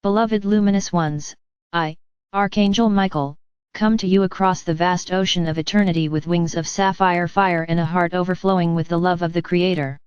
Beloved luminous ones, I, Archangel Michael, come to you across the vast ocean of eternity with wings of sapphire fire and a heart overflowing with the love of the Creator.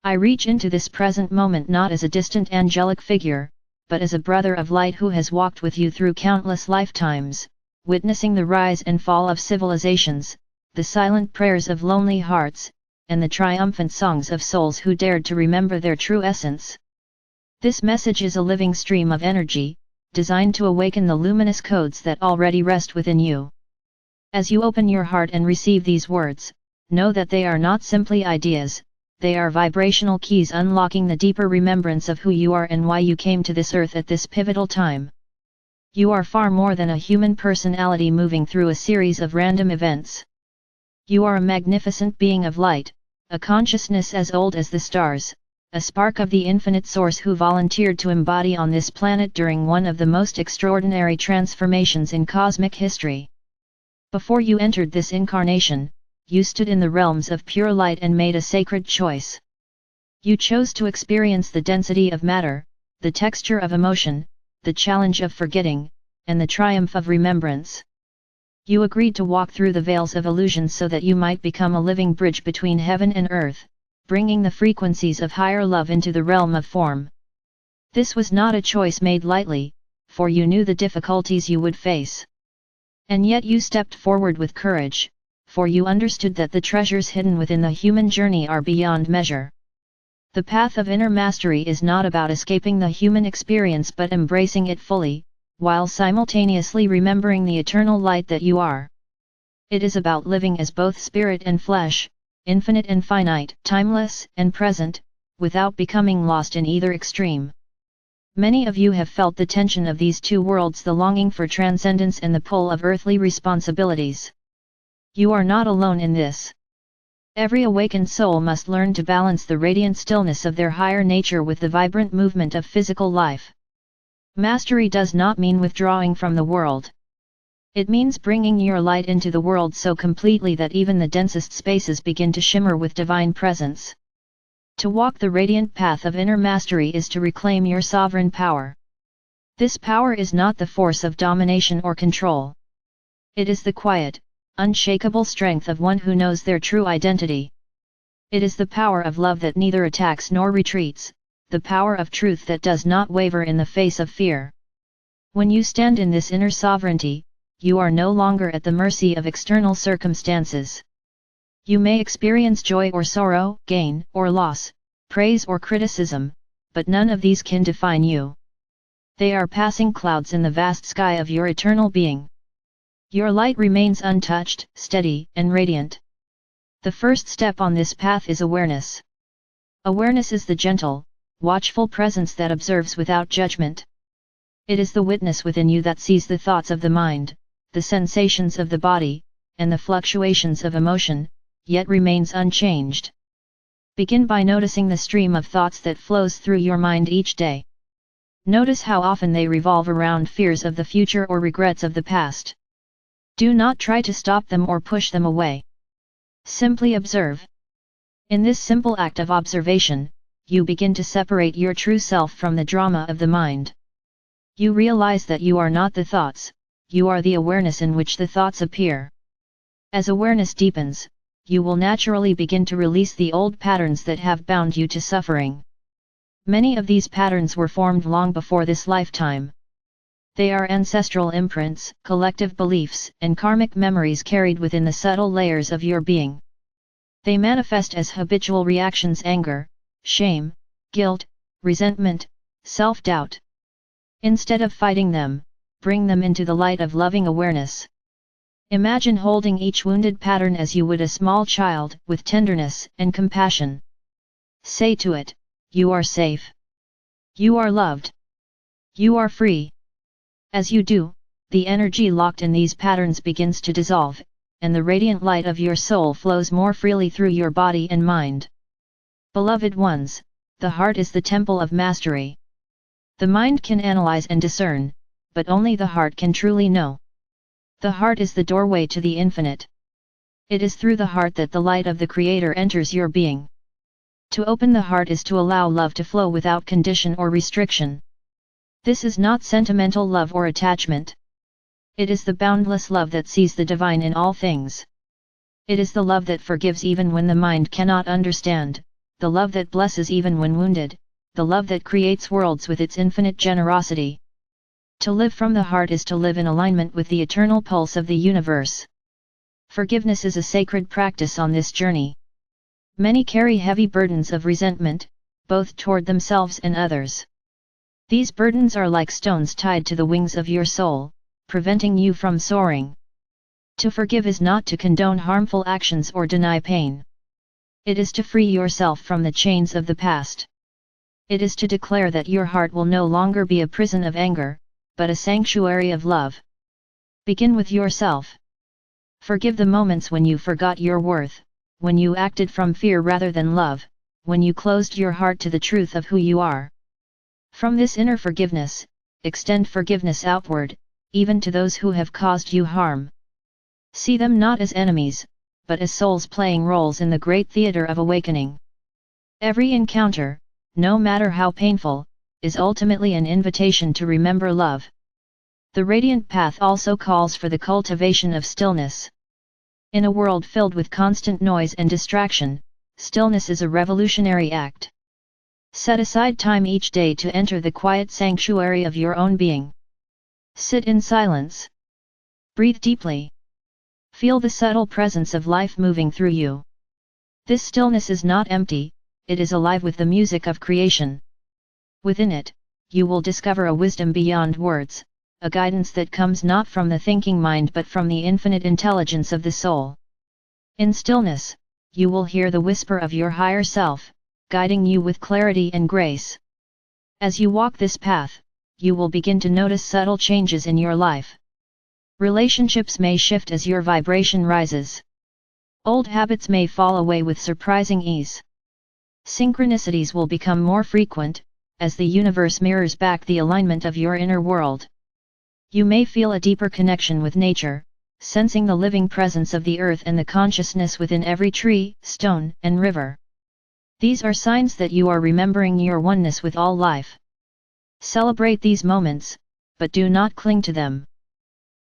I reach into this present moment not as a distant angelic figure, but as a brother of light who has walked with you through countless lifetimes, witnessing the rise and fall of civilizations, the silent prayers of lonely hearts, and the triumphant songs of souls who dared to remember their true essence. This message is a living stream of energy, designed to awaken the luminous codes that already rest within you. As you open your heart and receive these words, know that they are not simply ideas, they are vibrational keys unlocking the deeper remembrance of who you are and why you came to this earth at this pivotal time. You are far more than a human personality moving through a series of random events. You are a magnificent being of light, a consciousness as old as the stars, a spark of the infinite source who volunteered to embody on this planet during one of the most extraordinary transformations in cosmic history. Before you entered this incarnation, you stood in the realms of pure light and made a sacred choice. You chose to experience the density of matter, the texture of emotion, the challenge of forgetting, and the triumph of remembrance. You agreed to walk through the veils of illusion so that you might become a living bridge between heaven and earth, bringing the frequencies of higher love into the realm of form. This was not a choice made lightly, for you knew the difficulties you would face. And yet you stepped forward with courage, for you understood that the treasures hidden within the human journey are beyond measure. The path of inner mastery is not about escaping the human experience but embracing it fully, while simultaneously remembering the eternal light that you are. It is about living as both spirit and flesh, infinite and finite, timeless and present, without becoming lost in either extreme. Many of you have felt the tension of these two worlds, the longing for transcendence and the pull of earthly responsibilities. You are not alone in this. Every awakened soul must learn to balance the radiant stillness of their higher nature with the vibrant movement of physical life. Mastery does not mean withdrawing from the world. It means bringing your light into the world so completely that even the densest spaces begin to shimmer with divine presence. To walk the radiant path of inner mastery is to reclaim your sovereign power. This power is not the force of domination or control. It is the quiet, unshakable strength of one who knows their true identity. It is the power of love that neither attacks nor retreats, the power of truth that does not waver in the face of fear. When you stand in this inner sovereignty, you are no longer at the mercy of external circumstances. You may experience joy or sorrow, gain or loss, praise or criticism, but none of these can define you. They are passing clouds in the vast sky of your eternal being. Your light remains untouched, steady, and radiant. The first step on this path is awareness. Awareness is the gentle, watchful presence that observes without judgment. It is the witness within you that sees the thoughts of the mind, the sensations of the body, and the fluctuations of emotion, yet remains unchanged. Begin by noticing the stream of thoughts that flows through your mind each day. Notice how often they revolve around fears of the future or regrets of the past. Do not try to stop them or push them away. Simply observe. In this simple act of observation, you begin to separate your true self from the drama of the mind. You realize that you are not the thoughts, you are the awareness in which the thoughts appear. As awareness deepens, you will naturally begin to release the old patterns that have bound you to suffering. Many of these patterns were formed long before this lifetime. They are ancestral imprints, collective beliefs, and karmic memories carried within the subtle layers of your being. They manifest as habitual reactions: anger, shame, guilt, resentment, self-doubt. Instead of fighting them, bring them into the light of loving awareness. Imagine holding each wounded pattern as you would a small child, with tenderness and compassion. Say to it, "You are safe. You are loved. You are free." As you do, the energy locked in these patterns begins to dissolve, and the radiant light of your soul flows more freely through your body and mind. Beloved ones, the heart is the temple of mastery. The mind can analyze and discern, but only the heart can truly know. The heart is the doorway to the infinite. It is through the heart that the light of the Creator enters your being. To open the heart is to allow love to flow without condition or restriction. This is not sentimental love or attachment. It is the boundless love that sees the divine in all things. It is the love that forgives even when the mind cannot understand, the love that blesses even when wounded, the love that creates worlds with its infinite generosity. To live from the heart is to live in alignment with the eternal pulse of the universe. Forgiveness is a sacred practice on this journey. Many carry heavy burdens of resentment, both toward themselves and others. These burdens are like stones tied to the wings of your soul, preventing you from soaring. To forgive is not to condone harmful actions or deny pain. It is to free yourself from the chains of the past. It is to declare that your heart will no longer be a prison of anger, but a sanctuary of love. Begin with yourself. Forgive the moments when you forgot your worth, when you acted from fear rather than love, when you closed your heart to the truth of who you are. From this inner forgiveness, extend forgiveness outward, even to those who have caused you harm. See them not as enemies, but as souls playing roles in the great theater of awakening. Every encounter, no matter how painful, is ultimately an invitation to remember love. The radiant path also calls for the cultivation of stillness. In a world filled with constant noise and distraction, stillness is a revolutionary act. Set aside time each day to enter the quiet sanctuary of your own being. Sit in silence. Breathe deeply. Feel the subtle presence of life moving through you. This stillness is not empty, it is alive with the music of creation. Within it, you will discover a wisdom beyond words, a guidance that comes not from the thinking mind but from the infinite intelligence of the soul. In stillness, you will hear the whisper of your higher self, guiding you with clarity and grace. As you walk this path, you will begin to notice subtle changes in your life. Relationships may shift as your vibration rises. Old habits may fall away with surprising ease. Synchronicities will become more frequent, as the universe mirrors back the alignment of your inner world. You may feel a deeper connection with nature, sensing the living presence of the earth and the consciousness within every tree, stone, and river. These are signs that you are remembering your oneness with all life. Celebrate these moments, but do not cling to them.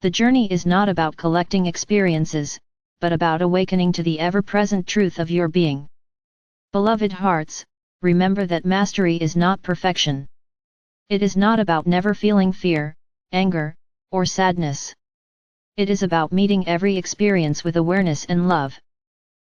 The journey is not about collecting experiences, but about awakening to the ever-present truth of your being. Beloved hearts, remember that mastery is not perfection. It is not about never feeling fear, anger, or sadness. It is about meeting every experience with awareness and love.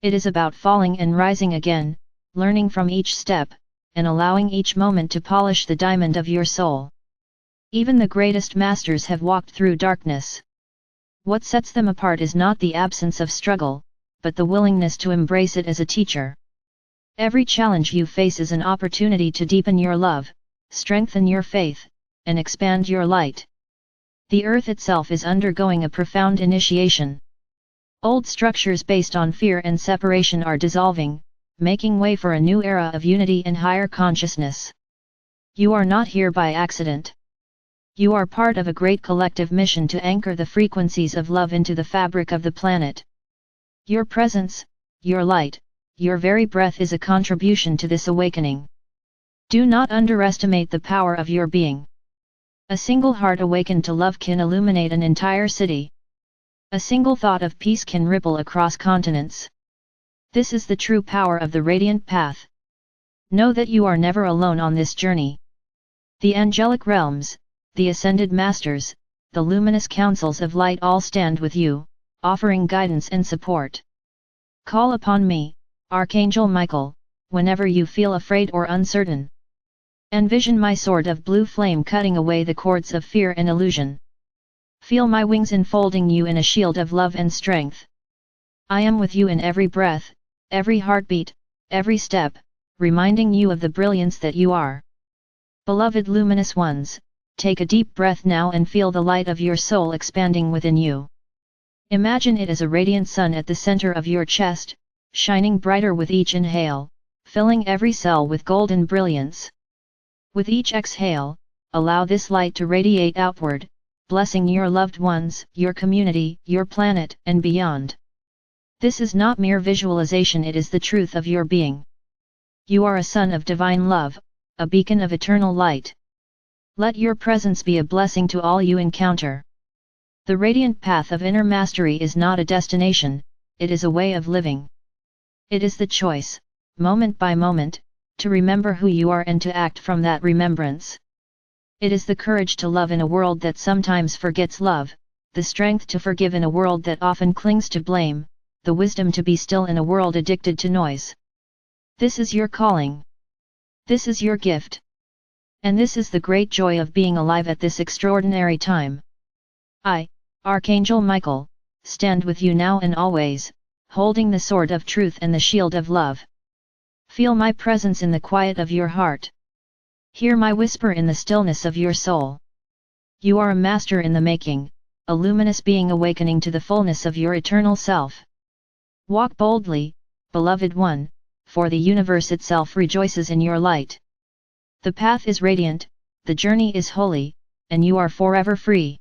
It is about falling and rising again, learning from each step, and allowing each moment to polish the diamond of your soul. Even the greatest masters have walked through darkness. What sets them apart is not the absence of struggle, but the willingness to embrace it as a teacher. Every challenge you face is an opportunity to deepen your love, strengthen your faith, and expand your light. The earth itself is undergoing a profound initiation. Old structures based on fear and separation are dissolving, making way for a new era of unity and higher consciousness. You are not here by accident. You are part of a great collective mission to anchor the frequencies of love into the fabric of the planet. Your presence, your light, your very breath is a contribution to this awakening. Do not underestimate the power of your being. A single heart awakened to love can illuminate an entire city. A single thought of peace can ripple across continents. This is the true power of the radiant path. Know that you are never alone on this journey. The angelic realms, the ascended masters, the luminous councils of light all stand with you, offering guidance and support. Call upon me, Archangel Michael, whenever you feel afraid or uncertain. Envision my sword of blue flame cutting away the cords of fear and illusion. Feel my wings enfolding you in a shield of love and strength. I am with you in every breath, every heartbeat, every step, reminding you of the brilliance that you are. Beloved luminous ones, take a deep breath now and feel the light of your soul expanding within you. Imagine it as a radiant sun at the center of your chest, shining brighter with each inhale, filling every cell with golden brilliance. With each exhale, allow this light to radiate outward, blessing your loved ones, your community, your planet, and beyond. This is not mere visualization, it is the truth of your being. You are a son of divine love, a beacon of eternal light. Let your presence be a blessing to all you encounter. The radiant path of inner mastery is not a destination, it is a way of living. It is the choice, moment by moment, to remember who you are and to act from that remembrance. It is the courage to love in a world that sometimes forgets love, the strength to forgive in a world that often clings to blame, the wisdom to be still in a world addicted to noise. This is your calling. This is your gift. And this is the great joy of being alive at this extraordinary time. I, Archangel Michael, stand with you now and always, holding the sword of truth and the shield of love. Feel my presence in the quiet of your heart. Hear my whisper in the stillness of your soul. You are a master in the making, a luminous being awakening to the fullness of your eternal self. Walk boldly, beloved one, for the universe itself rejoices in your light. The path is radiant, the journey is holy, and you are forever free.